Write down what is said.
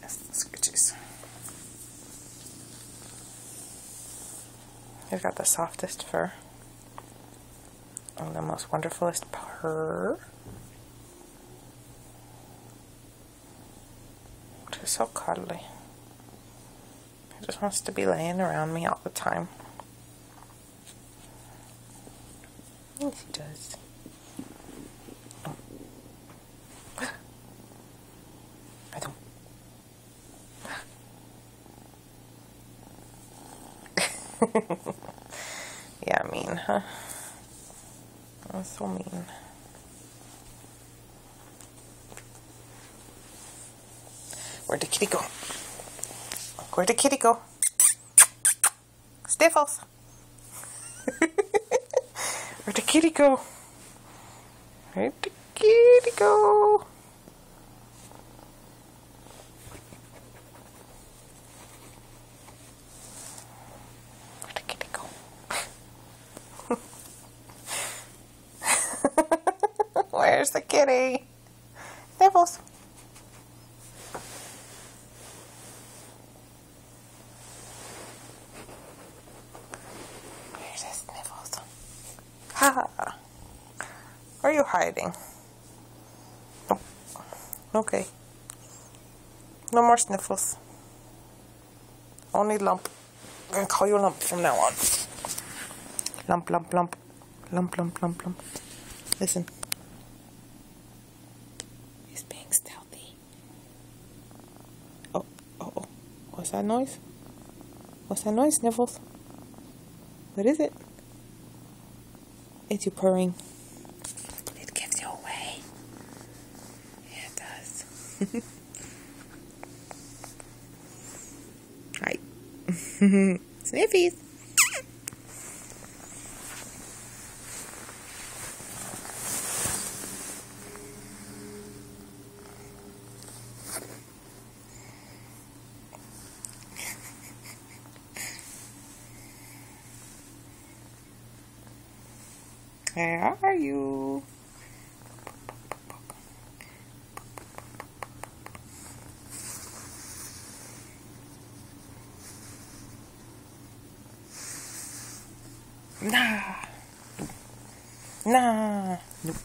Yes, the scritches. He's got the softest fur and the most wonderfulest purr. Just so cuddly. He just wants to be laying around me all the time. Yes, he does. I don't. Yeah, mean, huh? That's so mean. Where'd the kitty go? Where'd the kitty go? Sniffles! Where'd the kitty go? Where'd the kitty go? Where'd the kitty go? Where's the kitty? Sniffles! Where's the Sniffles? Ha! Where are you hiding? Oh. Okay. No more Sniffles. Only Lump. I'm gonna call you Lump from now on. Lump, lump, lump. Lump, lump, lump, lump. Listen. He's being stealthy. Oh, oh, oh. What's that noise? What's that noise, Sniffles? What is it? It's you purring. It gives you away. Yeah, it does. Hi. Sniffies. Where are you? Nah. Nah. Nope.